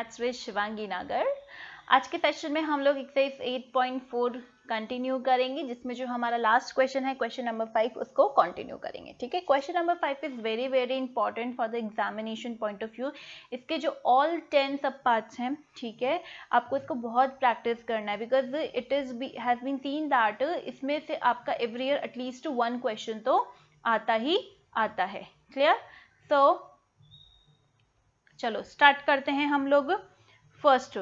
Maths with Shivangi नागर। आज के सेशन में हम लोग एक्सरसाइज 8.4 कंटिन्यू करेंगे, जिसमें जो हमारा लास्ट क्वेश्चन है क्वेश्चन नंबर 5 उसको कंटिन्यू करेंगे। ठीक है, question number 5 is very very important for the examination point of view. इसके जो ऑल 10 सब पार्ट्स हैं, ठीक है, आपको इसको बहुत प्रैक्टिस करना है, because it is has been seen that इसमें से आपका एवरी ईयर एटलीस्ट 1 क्वेश्चन तो आता ही आता है। क्लियर? सो चलो स्टार्ट करते हैं हम लोग। First,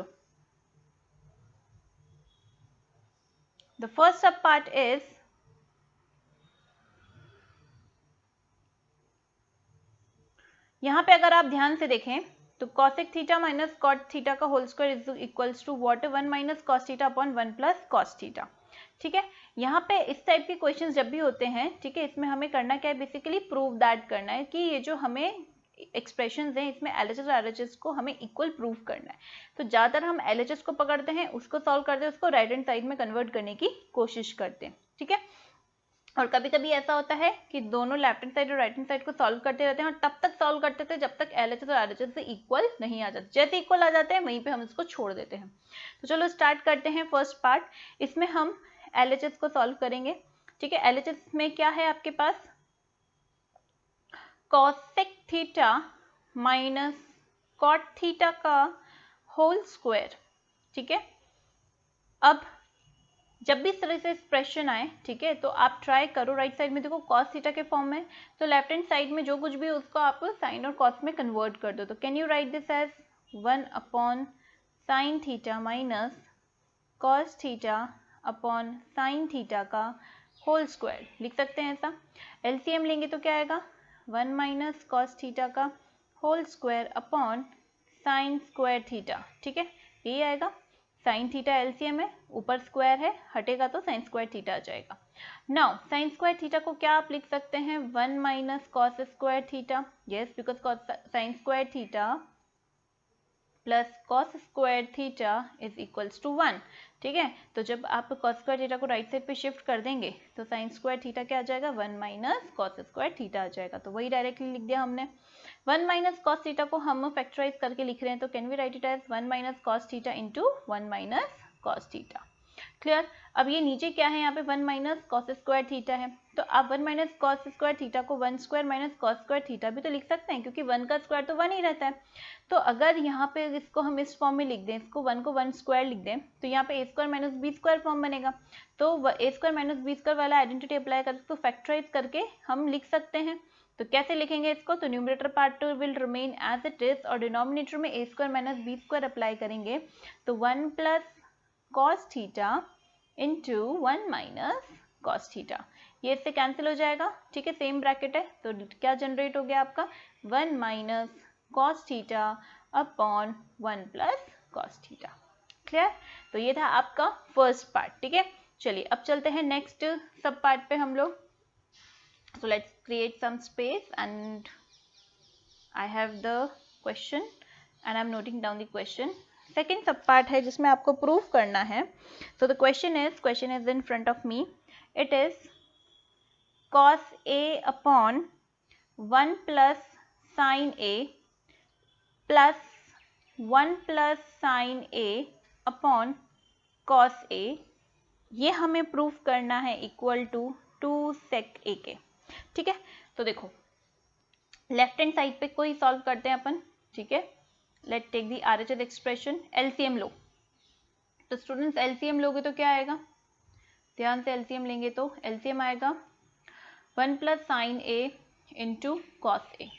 the first sub part is यहां पे अगर आप ध्यान से देखें तो cosec theta minus cot theta का whole square is equals to what, 1 minus cos theta upon 1 plus cos theta. ठीक है, यहाँ पे इस टाइप के क्वेश्चंस जब भी होते हैं, ठीक है, इसमें हमें करना क्या है, बेसिकली प्रूव दैट करना है कि ये जो हमें एक्सप्रेशंस हैं इसमें LHS और RHS को हमें इक्वल प्रूव करना है। तो ज़्यादातर हम LHS को पकड़ते हैं, उसको सॉल्व करते हैं, उसको राइट हैंड साइड में कन्वर्ट करने की कोशिश करते हैं। ठीक है, और कभी कभी ऐसा होता है कि दोनों लेफ्ट हैंड साइड और राइट हैंड साइड को सॉल्व करते रहते हैं और तब तक सॉल्व करते थे जब तक LHS और RHS से इक्वल नहीं आ जाते। जैसे इक्वल आ जाते हैं वहीं पे हम इसको छोड़ देते हैं। तो चलो स्टार्ट करते हैं फर्स्ट पार्ट। इसमें हम LHS को सॉल्व करेंगे। ठीक है, LHS में क्या है आपके पास, cosec theta minus cot theta का होल स्क्वायर। ठीक है, अब जब भी इस तरह से एक्सप्रेशन आए, ठीक है, तो आप ट्राई करो, राइट साइड में देखो cos थीटा के फॉर्म में, तो लेफ्ट हैंड साइड में जो कुछ भी उसको आप साइन और cos में कन्वर्ट कर दो। तो can you write this as 1 upon sine theta minus cos theta upon sine theta का होल स्क्वायर, लिख सकते हैं ऐसा। एलसीएम लेंगे तो क्या आएगा, 1 माइनस cos थीटा का whole square upon sine square theta. ठीक है, ये आएगा। साइन थीटा एलसीएम है, ऊपर स्क्वायर है, हटेगा तो साइन स्क्वायर थीटा आ जाएगा। नाउ साइन स्क्वायर थीटा को क्या आप लिख सकते हैं, 1 minus cos square theta. Yes, because sine square theta plus cos square theta is equals to 1। ठीक है, तो जब आप कॉस स्क्वायर थीटा को राइट साइड पे शिफ्ट कर देंगे तो साइन स्क्वायर थीटा क्या आ जाएगा, 1 माइनस कॉस स्क्वायर थीटा आ जाएगा। तो वही डायरेक्टली लिख दिया हमने। 1 माइनस कॉस थीटा को हम फैक्टराइज करके लिख रहे हैं, तो can we write it as 1 minus cos theta into 1 minus cos theta. Clear? अब ये नीचे क्या है, यहाँ पे 1 माइनस कॉस स्क्वायर थीटा है, तो आप 1 माइनस कॉस स्क्वायर थीटा को 1 square minus cos square theta भी तो लिख सकते हैं, क्योंकि 1 का स्क्वायर तो 1 ही रहता है। तो अगर यहाँ पे इसको हम इस फॉर्म में लिख दें, इसको 1 को 1 स्क्वायर लिख दें, तो यहाँ पे a square minus B square form बनेगा। तो a square minus B square वाला आइडेंटिटी अप्लाई करके इसको फैक्टराइज करके हम लिख सकते हैं। तो कैसे लिखेंगे इसको, तो numerator part will remain as it is और डिनोमिनेटर में a square minus B square apply करेंगे, तो 1 plus cos theta into 1 minus cos theta, ये इससे कैंसिल हो जाएगा। ठीक है, सेम ब्रैकेट है, तो क्या जनरेट हो गया आपका, 1 minus cos theta upon 1 plus cos theta. Clear? तो ये था आपका फर्स्ट पार्ट। ठीक है, चलिए अब चलते हैं नेक्स्ट सब पार्ट पे हम लोग। So let's create some space and I have the question and I am noting down the question. Second sub part है जिसमें आपको प्रूफ करना है। So the question is in front of me. It is cos a upon 1 plus sine a plus 1 plus sine a upon cos a। ये हमें proof करना है equal to 2 sec a के। ठीक है, तो देखो लेफ्ट हैंड साइड पे कोई सॉल्व करते हैं अपन। ठीक है, let take the RHS expression, LCM लो। तो स्टूडेंट्स एलसीएम लोगे तो क्या आएगा, ध्यान से एलसीएम लेंगे तो एलसीएम आएगा 1 plus sine A into cos A.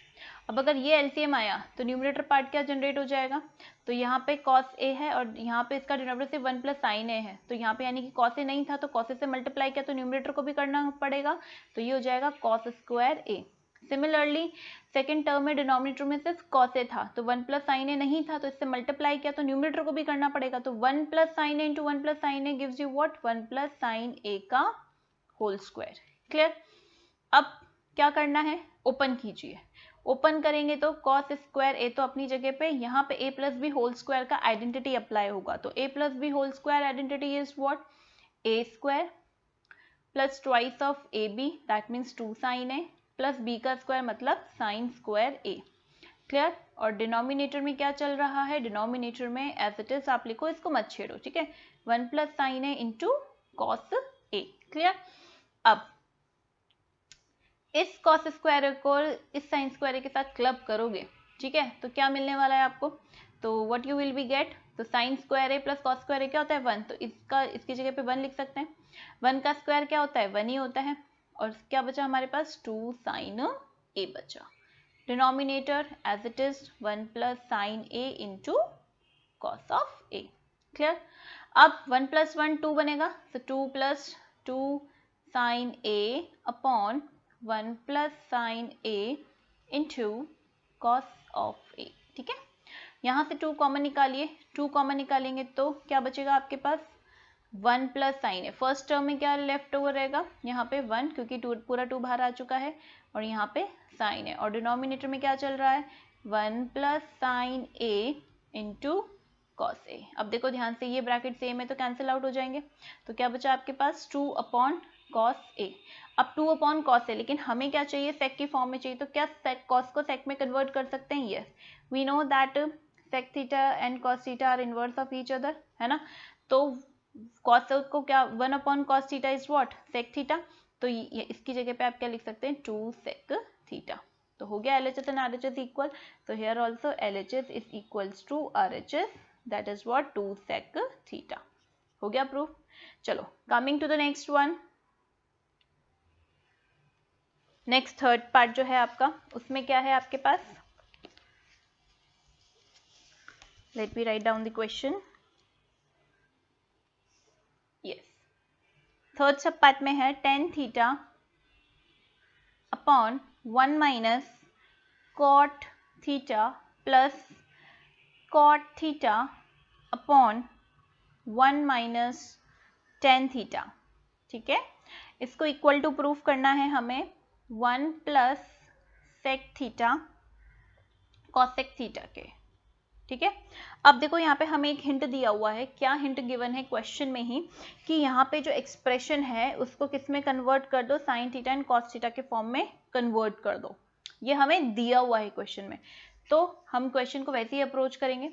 अब अगर ये एलसीएम आया तो न्यूमरेटर पार्ट क्या जनरेट हो जाएगा, तो यहाँ पे कॉस ए है और यहाँ पे इसका डिनोमिनेटर सिर्फ 1 प्लस साइन ए है, तो यहाँ पे यानी कि कॉस ए नहीं था तो कॉस ए से मल्टीप्लाई किया तो न्यूमरेटर को भी करना पड़ेगा, तो ये हो जाएगा कॉस स्क्वायर ए। सिमिलरली सेकेंड टर्म में डिनोमिनेटर में सिर्फ कॉस ए था, तो 1 प्लस साइन ए नहीं था, तो इससे मल्टीप्लाई किया तो न्यूमरेटर को भी करना पड़ेगा, तो 1 plus sine A into 1 plus sine A gives you what, 1 plus sine A का होल स्क्वायर। क्लियर? अब क्या करना है, ओपन कीजिए। ओपन करेंगे तो cos स्क्वायर ए तो अपनी जगह पे, यहाँ पे a plus B whole square का आइडेंटिटी अप्लाई होगा, तो a plus B whole square identity is what, a square plus twice of A B that means 2 sine A plus b का स्क्वायर मतलब साइन स्क्वायर a क्लियर। और denominator में क्या चल रहा है, डिनोमिनेटर में एज इट इज आप लिखो, इसको मत छेड़ो, ठीक है। 1 plus sine A into cos A, clear. अब इस कॉस स्क्वायर को इस साइन स्क्वायर के साथ क्लब करोगे, ठीक है, तो क्या मिलने वाला है आपको, तो what you will be get, तो sine square A plus cos square A क्या होता है 1, तो इसकी जगह पे 1 लिख सकते हैं। 1 का स्क्वायर क्या होता है 1 ही होता है, और क्या बचा हमारे पास 2 साइन ए बचा। Denominator as it is 1 plus sine A into cos of A, clear. अब 1 प्लस 1 2 बनेगा, तो 2 plus 2 sine A upon 1 plus sine A into cos of A, ठीक है। यहाँ से 2 कॉमन निकालिए, 2 कॉमन निकालेंगे तो क्या बचेगा आपके पास 1 प्लस साइन है। फर्स्ट टर्म में क्या लेफ्ट ओवर रहेगा, यहाँ पे 1 क्योंकि पूरा 2 बाहर आ चुका है, और यहाँ पे साइन है, और डिनोमिनेटर में क्या चल रहा है 1 plus sine A into cos A. अब देखो ध्यान से, ये ब्रैकेट सेम है तो कैंसिल आउट हो जाएंगे, तो क्या बचा आपके पास 2 अपॉन कॉस ए। अब 2 अपॉन कॉस ए, लेकिन हमें क्या चाहिए सेक की फॉर्म में चाहिए, तो क्या सेक कॉस को सेक में कन्वर्ट कर सकते हैं, yes we know that sec theta and cos theta are inverse of each other, है ना। तो कॉस को क्या 1 upon cos theta is what sec theta, तो ये इसकी जगह पे आप क्या लिख सकते हैं 2 सेक थीटा। तो हो गया LHS एंड RHS इक्वल, तो here also LHS is equals to RHS, that is what 2 sec theta. हो गया प्रूफ। चलो coming to the next one, next third part जो है आपका, उसमें क्या है आपके पास, let me write down the question. Yes, third sub part में है tan theta upon 1 minus cot theta plus cot theta upon 1 minus tan theta, ठीक है। इसको इक्वल टू प्रूफ करना है हमें 1 plus sec theta cosec theta के, ठीक है। अब देखो यहाँ पे हमें एक हिंट दिया हुआ है, क्या हिंट गिवन है क्वेश्चन में ही, कि यहाँ पे जो एक्सप्रेशन है उसको किस में कन्वर्ट कर दो, sine theta and cos theta के फॉर्म में कन्वर्ट कर दो, ये हमें दिया हुआ है क्वेश्चन में। तो हम क्वेश्चन को वैसे ही अप्रोच करेंगे,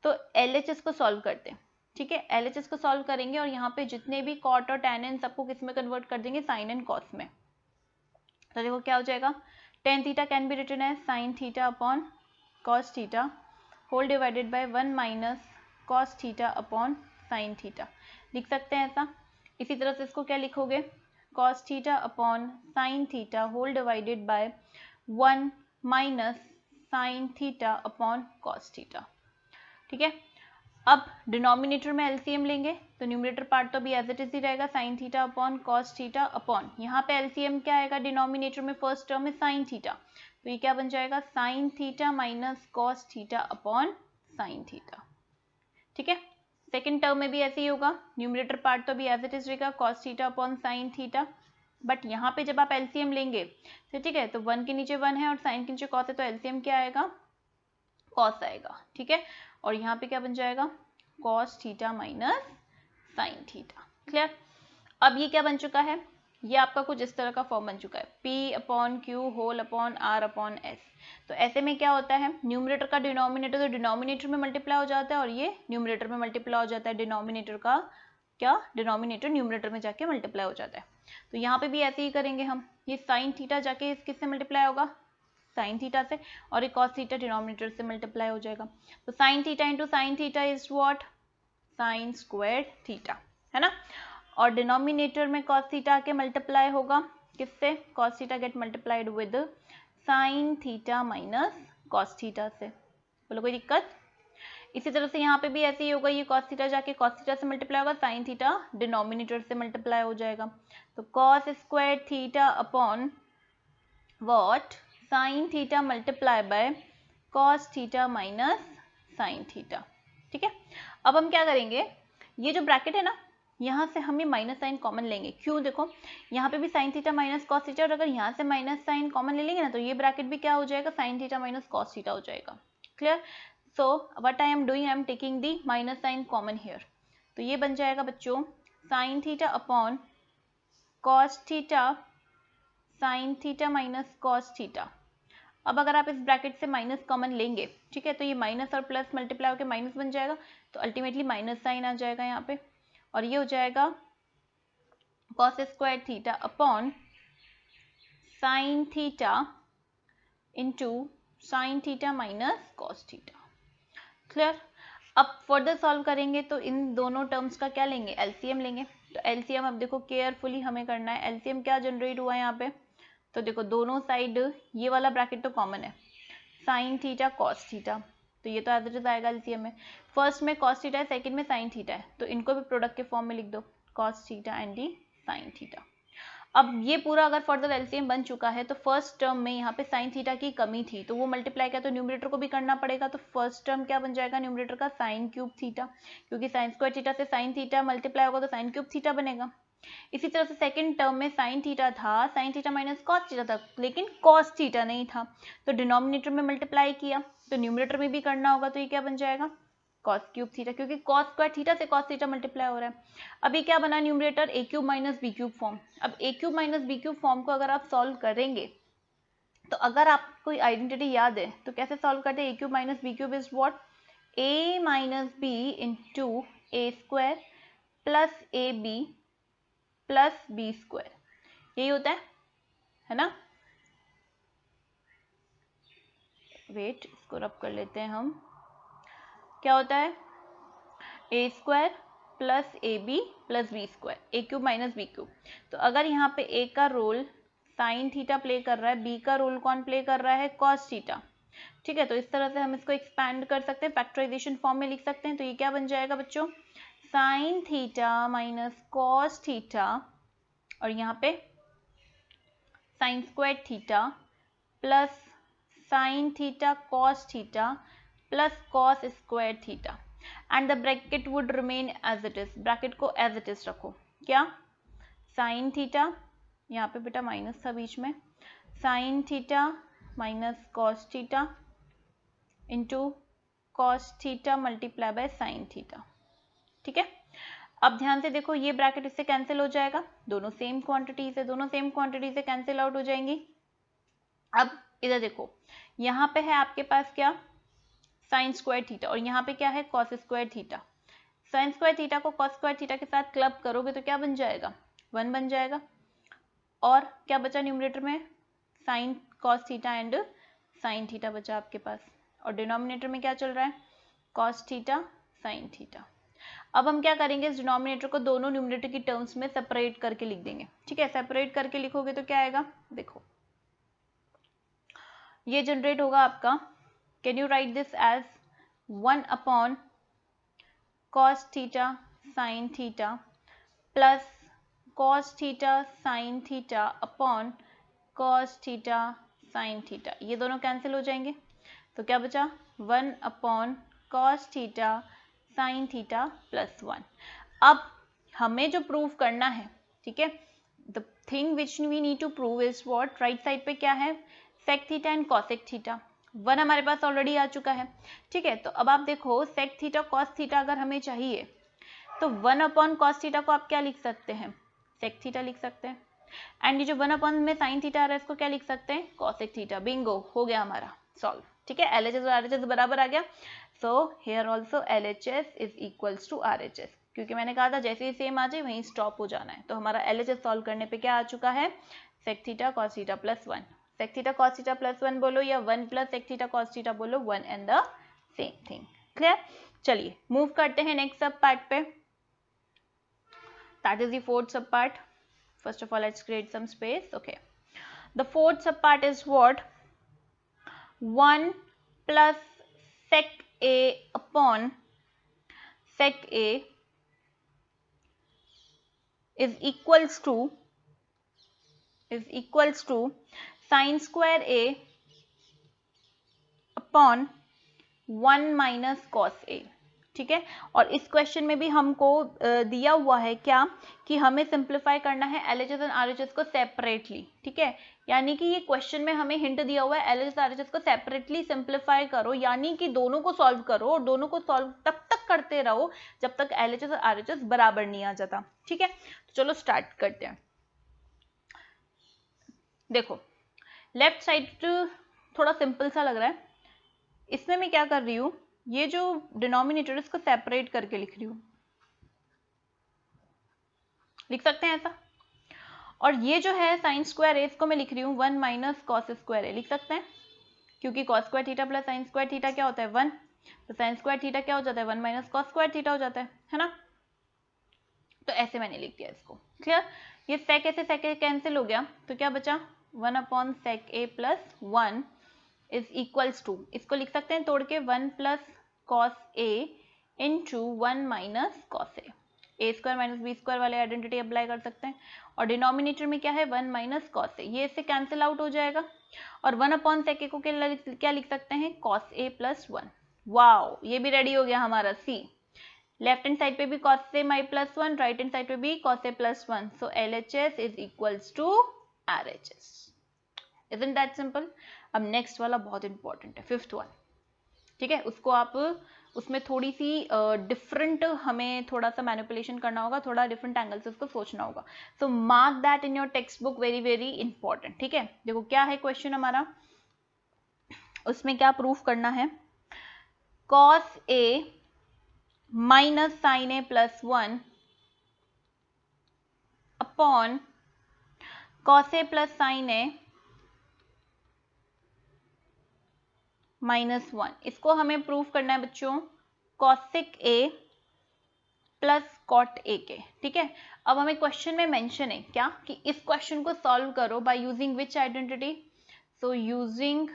तो LHS को सॉल्व करते हैं, ठीक है। LHS को सॉल्व करेंगे और यहाँ पे जितने भी कॉट और टैन एन सबको किस में कन्वर्ट कर देंगे, साइन एंड कॉस में। तो देखो क्या हो जाएगा, tan theta can be written as sine theta upon cos theta whole divided by 1 minus cos theta upon sine theta, लिख सकते हैं ऐसा। इसी तरह से इसको क्या लिखोगे, cos theta upon sine theta whole divided by 1 minus sine theta upon cos theta, ठीक है। अब डिनोमिनेटर में LCM लेंगे, तो न्यूमरेटर पार्ट तो भी एज इट इज ही रहेगा, sign theta upon cos theta upon, यहाँ पे LCM क्या आएगा डिनोमिनेटर में, फर्स्ट टर्म में साइन थीटा, तो ये क्या बन जाएगा sine theta minus cos theta upon sine theta, ठीक है। सेकेंड टर्म में भी ऐसे ही होगा, न्यूमरेटर पार्ट तो भी एज इट इज रहेगा, cos theta upon sine theta, but यहाँ पे जब आप LCM लेंगे तो ठीक है, तो 1 के नीचे 1 है और साइन के नीचे कॉस है, तो LCM क्या आएगा कॉस आएगा, ठीक है। और यहाँ पे क्या बन जाएगा cos theta minus sine theta, clear. अब ये क्या बन चुका है, ये आपका कुछ इस तरह का फॉर्म बन चुका है, P upon Q whole upon R upon S। तो ऐसे में क्या होता है, न्यूमरेटर का डिनोमिनेटर तो डिनोमिनेटर में मल्टीप्लाई हो जाता है और ये न्यूमरेटर में मल्टीप्लाई हो जाता है, डिनोमिनेटर का क्या डिनोमिनेटर न्यूमरेटर में जाके मल्टीप्लाई हो जाता है। तो यहाँ पे भी ऐसे ही करेंगे हम, ये साइन थीटा जाके किससे मल्टीप्लाई होगा साइन थीटा से, और एक कॉस थीटा डिनोमिनेटर से मल्टीप्लाई हो जाएगा, तो sine theta into sine theta is what sign square theta, है ना। और डिनोमिनेटर में कॉस थीटा के मल्टीप्लाई होगा किससे, cos theta get multiplied with sine theta minus cos theta से, बोलो कोई दिक्कत। इसी तरह से यहाँ पे भी ऐसे ही होगा, ये कॉस थीटा जाके कॉस थीटा से मल्टीप्लाई होगा, साइन थीटा डिनोमिनेटर से मल्टीप्लाई हो जाएगा, तो cos square theta upon what sine theta multiply by cos theta minus sine theta, ठीक है। अब हम क्या करेंगे, ये जो ब्रैकेट है ना यहाँ से हमें माइनस साइन कॉमन लेंगे, क्यों देखो यहाँ पे भी sign theta minus cos theta, और अगर यहाँ से माइनस साइन कॉमन ले लेंगे ना तो ये ब्रैकेट भी क्या हो जाएगा sine theta minus cos theta हो जाएगा, clear. So what I am doing, I am taking the minus sine common here, तो ये बन जाएगा बच्चों sine theta upon cos theta sine theta minus cos theta. अब अगर आप इस ब्रैकेट से माइनस कॉमन लेंगे, ठीक है, तो ये माइनस और प्लस मल्टीप्लाई होकर माइनस बन जाएगा, तो अल्टीमेटली माइनस साइन आ जाएगा यहाँ पे, और ये हो जाएगा cos square theta upon sine theta into sine theta minus cos theta. Clear? अब फर्दर सॉल्व करेंगे तो इन दोनों टर्म्स का क्या लेंगे, एलसीएम लेंगे। तो एलसीएम अब देखो केयरफुली हमें करना है। एलसीएम क्या जनरेट हुआ है यहाँ पे, तो देखो दोनों साइड ये वाला ब्रैकेट तो कॉमन है, साइन थीटा कॉस थीटा, तो ये तो एज इट इज आएगा एलसीएम में। फर्स्ट में कॉस थीटा है, सेकंड में साइन थीटा है, तो इनको भी प्रोडक्ट के फॉर्म में लिख दो, cos theta and D sine theta. अब ये पूरा अगर फर्दर एलसीएम बन चुका है तो फर्स्ट टर्म में यहाँ पे साइन थीटा की कमी थी, तो वो मल्टीप्लाई किया तो न्यूमरेटर को भी करना पड़ेगा, तो फर्स्ट टर्म क्या बन जाएगा न्यूमरेटर का, साइन क्यूब थीटा, क्योंकि साइन स्क्वायर थीटा से साइन थीटा मल्टीप्लाई होगा तो साइन क्यूब थीटा बनेगा। इसी तरह से सेकंड टर्म में साइन थीटा था, sign theta minus cos theta था, लेकिन कॉस थीटा नहीं था, तो डिनोमिनेटर में मल्टीप्लाई किया तो न्यूमरेटर में भी करना होगा, तो ये क्या बन जाएगा, कॉस क्यूब थीटा, क्योंकि कॉस स्क्वायर थीटा से कॉस थीटा मल्टीप्लाई हो रहा है। अभी क्या बना numerator, A cube minus B cube form. अब A cube minus B cube form को अगर आप सॉल्व करेंगे तो अगर आपको कोई आइडेंटिटी याद है तो कैसे सॉल्व करते हैं, A cube minus B cube is what, A minus B into A square plus A B plus B square, यही होता है ना। वेट, इसको रब कर लेते हैं हम, क्या होता है, A square plus A B plus B square, A cube minus B cube. तो अगर यहाँ पे ए का रोल साइन थीटा प्ले कर रहा है, बी का रोल कौन प्ले कर रहा है, कॉस थीटा, ठीक है, तो इस तरह से हम इसको एक्सपैंड कर सकते हैं, फैक्टराइजेशन फॉर्म में लिख सकते हैं। तो ये क्या बन जाएगा बच्चों, sine theta minus cos theta, और यहाँ पे sine square theta plus sine theta cos theta plus cos square theta, and the bracket would remain as it is, bracket को एज इट इज रखो, क्या, साइन थीटा, यहाँ पे बेटा minus था बीच में, sign theta minus cos theta into cos theta multiply by sine theta, ठीक है। अब ध्यान से देखो ये ब्रैकेट इससे कैंसिल हो जाएगा, दोनों सेम क्वांटिटीज है, दोनों सेम क्वांटिटी से कैंसिल आउट हो जाएंगी। अब इधर देखो, यहाँ पे है आपके पास क्या, साइन स्क्वायर थीटा, और यहाँ पे क्या है, cos square theta. Sign square theta को कॉस स्क्वायर थीटा के साथ क्लब करोगे तो क्या बन जाएगा, 1 बन जाएगा, और क्या बचा न्यूमरेटर में, sine cos theta and sine theta बचा आपके पास, और डिनोमिनेटर में क्या चल रहा है, कॉस थीटा साइन थीटा। अब हम क्या करेंगे, इस डिनोमिनेटर को दोनों न्यूमरेटर की टर्म्स में सेपरेट करके लिख देंगे, ठीक है। सेपरेट करके लिखोगे तो क्या आएगा, देखो ये जनरेट होगा आपका, can you write this as 1 upon cos theta sine theta plus cos theta sine theta upon cos theta sine theta, ये दोनों कैंसिल हो जाएंगे, तो क्या बचा, 1 upon cos theta sine theta plus 1। अब हमें जो प्रूव करना है, ठीक है, the thing which we need to prove is what, right side पे क्या है, sec theta and cosec theta, 1 हमारे पास ऑलरेडी आ चुका है, ठीक है। तो अब आप देखो सेक थीटा कॉस थीटा अगर हमें चाहिए तो 1 अपॉन कॉस थीटा को आप क्या लिख सकते हैं, सेक थीटा लिख सकते हैं, एंड ये जो 1 अपॉन में साइन थीटा आ रहा है इसको क्या लिख सकते हैं, कॉसेक थीटा। बिंगो, हो गया हमारा सॉल्व, ठीक है, एलएचएस और आरएचएस बराबर आ गया। So here also LHS is equals to RHS, क्योंकि मैंने कहा था जैसे ही सेम आ जाए वहीं स्टॉप हो जाना है। तो हमारा एलएचएस सॉल्व करने पे क्या आ चुका है, sec theta cos theta plus 1, sec theta cos theta plus 1 बोलो या 1 plus sec theta cos theta बोलो, 1 and the same thing. Clear? चलिए मूव करते हैं नेक्स्ट सब पार्ट पे, that is the fourth sub part. First of all, let's create some space. Okay. The fourth subpart is what? 1 plus sec A upon sec A is equals to sin square A upon 1 minus cos A, ठीक है। और इस question में भी हमको दिया हुआ है क्या, कि हमें सिंप्लीफाई करना है एलएचएस एंड आरएचएस को सेपरेटली, ठीक है। यानी कि ये क्वेश्चन में हमें हिंट दिया हुआ है एलएचएस आरएचएस को सेपरेटली सिंप्लीफाई करो, यानी कि दोनों को सॉल्व करो, और दोनों को सॉल्व तब तक करते रहो जब तक एलएचएस और आरएचएस बराबर नहीं आ जाता, ठीक है। तो चलो स्टार्ट करते हैं। देखो लेफ्ट साइड थोड़ा सिंपल सा लग रहा है। इसमें मैं क्या कर रही हूँ, ये जो डिनोमिनेटर इसको सेपरेट करके लिख रही हूँ, लिख सकते हैं ऐसा। और ये जो है साइन स्क्वायर ए, इसको मैं लिख रही हूँ 1 माइनस कॉस स्क्वायर ए, लिख सकते हैं, क्योंकि cos square theta plus sign square theta क्या होता है 1, तो साइन स्क्वायर थीटा क्या हो जाता है 1 माइनस कॉस स्क्वायर थीटा हो जाता है ना। तो ऐसे मैंने लिख दिया इसको, क्लियर। ये सेक ऐसे सेक कैंसिल हो गया, तो क्या बचा 1 upon sec A plus 1 is equals to, इसको लिख सकते हैं तोड़ के 1 plus cos A into 1 minus cos A square minus B square वाले आइडेंटिटी अप्लाई कर सकते हैं। और डिनोमिनेटर में क्या है 1 माइनस कॉस ए, ये इससे कैंसिल आउट हो जाएगा। और 1 अपॉन सेक ए को क्या लिख सकते हैं कॉस ए प्लस 1। वाओ, ये भी रेडी हो गया हमारा सी। लेफ्ट हैंड साइड पे भी cos a माई प्लस 1, राइट हैंड साइड पे भी cos a plus 1, so LHS is equals to RHS। Isn't that simple? अब नेक्स्ट वाला बहुत इंपॉर्टेंट है, फिफ्थ वन, ठीक है। उसको आप उसमें थोड़ी सी डिफरेंट हमें थोड़ा सा मैनिपुलेशन करना होगा, थोड़ा डिफरेंट एंगल से उसको सोचना होगा। So mark that in your textbook, very very important, ठीक है। देखो क्या है क्वेश्चन हमारा, उसमें क्या प्रूफ करना है, cos a minus sine A plus 1 upon cos A plus sine A minus 1, इसको हमें प्रूव करना है बच्चों cosec A plus cot A के, ठीक है। अब हमें क्वेश्चन में मेंशन है क्या कि इस क्वेश्चन को सॉल्व करो by using which identity, so using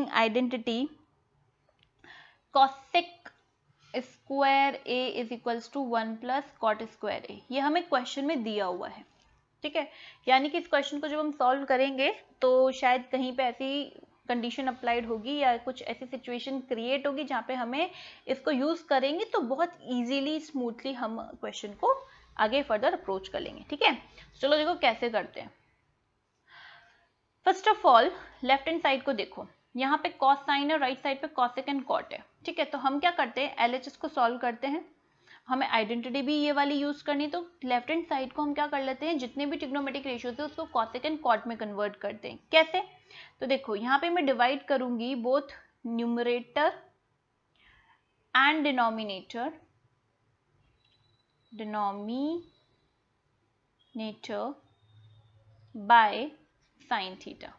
identity cosec square A is equals to 1 plus cot square A, ये हमें क्वेश्चन में दिया हुआ है, ठीक है। यानी कि इस क्वेश्चन को जब हम सॉल्व करेंगे तो शायद कहीं पे ऐसी कंडीशन अप्लाइड होगी या कुछ ऐसी सिचुएशन क्रिएट होगी जहां पे हमें इसको यूज करेंगे तो बहुत इजीली स्मूथली हम क्वेश्चन को आगे फर्दर अप्रोच कर लेंगे, ठीक है। चलो देखो कैसे करते हैं। First of all left hand side को देखो, यहाँ पे कॉस साइन है, राइट साइड पे कॉसेक एंड कॉट है, ठीक है। तो हम क्या करते हैं LHS को सॉल्व करते हैं, हमें आइडेंटिटी भी ये वाली यूज करनी, तो लेफ्ट हैंड साइड को हम क्या कर लेते हैं, जितने भी ट्रिग्नोमेट्रिक रेशियोज है उसको कॉसेक एंड कॉट में कन्वर्ट करते हैं। कैसे, तो देखो यहाँ पे मैं डिवाइड करूंगी both numerator and denominator by sine theta,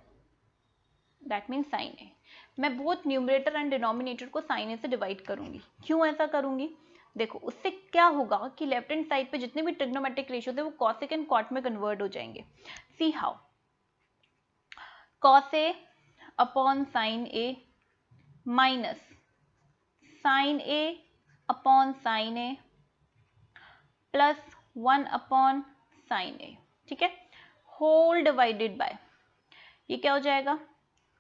that means sine A. मैं बोथ न्यूमरेटर एंड डिनोमिनेटर को साइन ए से डिवाइड करूंगी। क्यों ऐसा करूंगी, देखो उससे क्या होगा कि लेफ्ट हैंड साइड पे जितने भी ट्रिग्नोमेट्रिक रेशियोज है वो कॉसेक एंड कॉट में कन्वर्ट हो जाएंगे। See how, cos A upon sine A minus sine A upon sine A plus 1 upon sine A, ठीक है, होल डिवाइडेड बाय, ये क्या हो जाएगा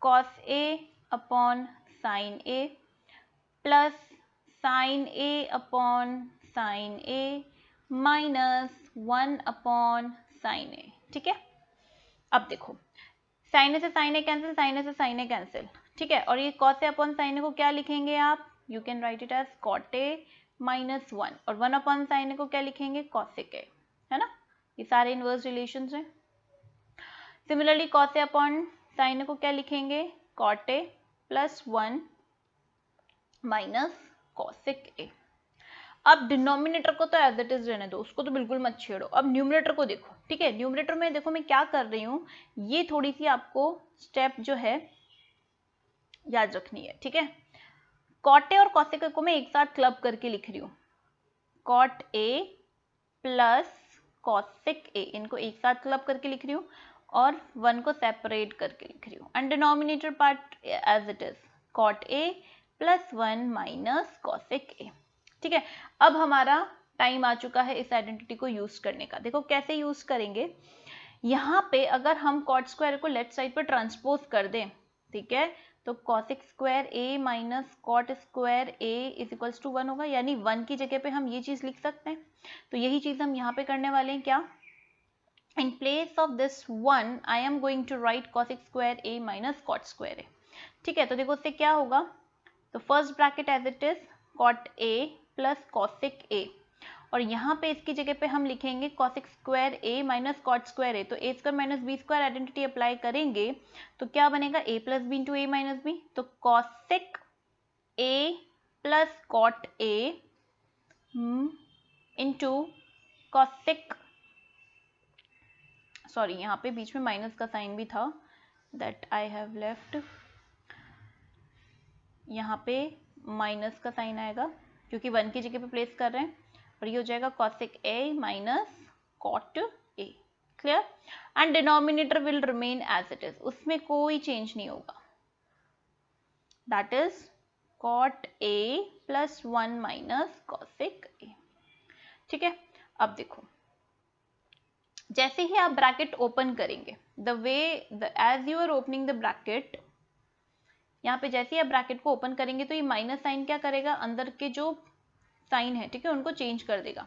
cos A upon sine A plus sine A upon sine A minus 1 upon sine A, ठीक है। अब देखो साइन ए से sine A cancel, sine A से साइन ए कैंसिल, ठीक है। और ये cos A upon sine A को क्या लिखेंगे आप, you can write it as cot A minus 1, और 1 अपॉन साइन ए को क्या लिखेंगे कॉसेक ए, है ना। ये सारे इनवर्स रिलेशंस हैं। Similarly cos A upon sine A को क्या लिखेंगे cot A plus 1 minus cosec A. अब डिनोमिनेटर को तो एज इट इज रहने दो, उसको तो बिल्कुल मत छेड़ो। अब न्यूमरेटर को देखो, ठीक है। न्यूमरेटर में देखो मैं क्या कर रही हूँ, ये थोड़ी सी आपको स्टेप जो है याद रखनी है, ठीक है। कॉट ए और कॉसेक ए को मैं एक साथ क्लब करके लिख रही हूँ, cot A plus cosec A, इनको एक साथ क्लब करके लिख रही हूँ और 1 को सेपरेट करके लिख रही हूँ। And denominator part as it is cot A plus 1 minus cosec A, ठीक है। अब हमारा टाइम आ चुका है इस आइडेंटिटी को यूज करने का। देखो कैसे यूज करेंगे, यहाँ पे अगर हम कॉट स्क्वायर को लेफ्ट साइड पे ट्रांसपोज कर दें, ठीक है, तो cosec square A minus cot square A is equals to 1 होगा, यानी 1 की जगह पे हम ये चीज लिख सकते हैं। तो यही चीज हम यहाँ पे करने वाले हैं, क्या, in place of this 1 I am going to write cosec square a minus cot square a, ठीक है। तो देखो उससे क्या होगा, तो first bracket as it is cot a plus cosec a, और यहाँ पे इसकी जगह पे हम लिखेंगे cosec square a minus cot square a। तो a square minus b square identity apply करेंगे तो क्या बनेगा, a plus B into A minus B. तो cosec a plus cot a into cosec, sorry यहाँ पे बीच में माइनस का साइन भी था, दैट आई हैव लेफ्ट, यहाँ पे माइनस का साइन आएगा क्योंकि 1 की जगह पे प्लेस कर रहे हैं, और ये हो जाएगा cosec a minus cot a। Clear? And denominator will remain as it is, उसमें कोई चेंज नहीं होगा, that is cot a plus 1 minus cosec a। ठीक है, अब देखो जैसे ही आप ब्रैकेट ओपन करेंगे, the way as you are opening the bracket, यहाँ पे जैसे ही आप ब्रैकेट को ओपन करेंगे तो ये माइनस साइन क्या करेगा, अंदर के जो साइन है, ठीक है, उनको चेंज कर देगा।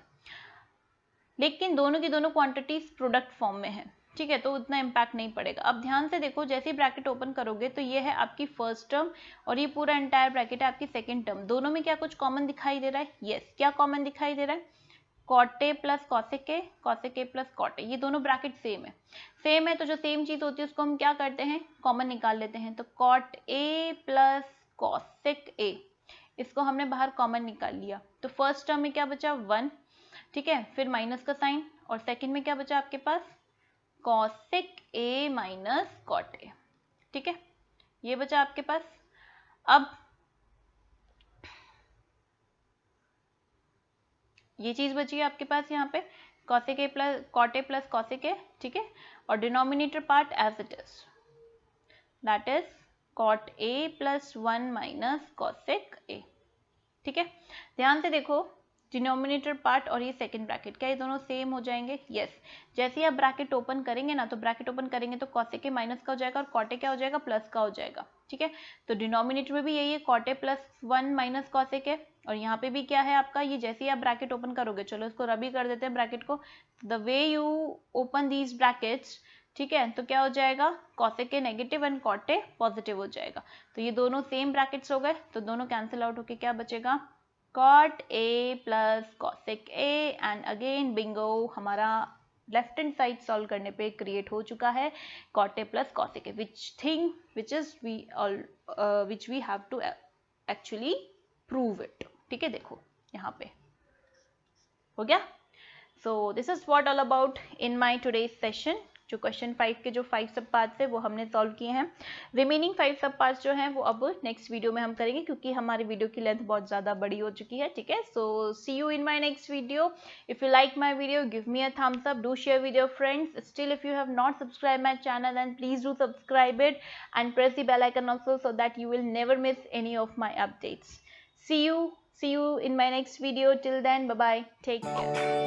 लेकिन दोनों की दोनों क्वांटिटीज प्रोडक्ट फॉर्म में है, ठीक है, तो उतना इम्पैक्ट नहीं पड़ेगा। अब ध्यान से देखो, जैसे ही ब्रैकेट ओपन करोगे तो ये है आपकी फर्स्ट टर्म और ये पूरा एंटायर ब्रैकेट है आपकी सेकेंड टर्म। दोनों में क्या कुछ कॉमन दिखाई दे रहा है? यस, क्या कॉमन दिखाई दे रहा है? cot a plus cosec a plus cot a, ये दोनों ब्रैकेट सेम है तो जो सेम चीज होती है उसको हम क्या करते हैं, कॉमन निकाल लेते हैं। तो cot a plus cosec a, इसको हमने बाहर कॉमन निकाल लिया, तो फर्स्ट टर्म में क्या बचा, 1, ठीक है, फिर माइनस का साइन, और सेकंड में क्या बचा आपके पास, cosec a minus cot a, ठीक है, ये बचा आपके पास। अब ये चीज बची है आपके पास यहाँ पे cosec a plus cot a plus cosec a, ठीक है, और denominator part as it is, that is cot a plus 1 minus cosec a। ठीक है, ध्यान से देखो, डिनोमिनेटर पार्ट और ये सेकंड ब्रैकेट, क्या ये दोनों सेम हो जाएंगे? यस। जैसे ही आप ब्रैकेट ओपन करेंगे ना, तो ब्रैकेट ओपन करेंगे तो cosec a माइनस का हो जाएगा और cot a क्या हो जाएगा, प्लस का हो जाएगा, ठीक है। तो डिनोमिनेटर में भी यही है, cot a plus 1 minus cosec a, और यहाँ पे भी क्या है आपका, ये जैसे ही आप ब्रैकेट ओपन करोगे, चलो इसको रबी कर देते हैं ब्रैकेट को, the way you open these brackets, ठीक है, तो क्या हो जाएगा, cosec a negative and cot a positive हो जाएगा। तो ये दोनों सेम ब्रैकेट्स हो गए, तो दोनों कैंसिल आउट होके क्या बचेगा, cot a plus cosec a, and again bingo, हमारा लेफ्ट हैंड साइड सॉल्व करने पे क्रिएट हो चुका है cot a plus cosec a, which we have to actually prove it. ठीक है, देखो यहाँ पे हो गया। So this is what all about in my today's session. जो क्वेश्चन 5 के जो 5 सब पार्ट्स है वो हमने सॉल्व किए हैं। रिमेनिंग 5 सब पार्ट्स जो हैं वो अब नेक्स्ट वीडियो में हम करेंगे, क्योंकि हमारी वीडियो की लेंथ बहुत ज़्यादा बड़ी हो चुकी है। ठीक है, so see you in my next video. If you like my video, give me a thumbs up, do share with your friends. Still if you have not subscribed my channel, then please do subscribe it and press the bell icon also, so that you will never miss any of my updates. See you in my next video. Till then, bye bye, take care.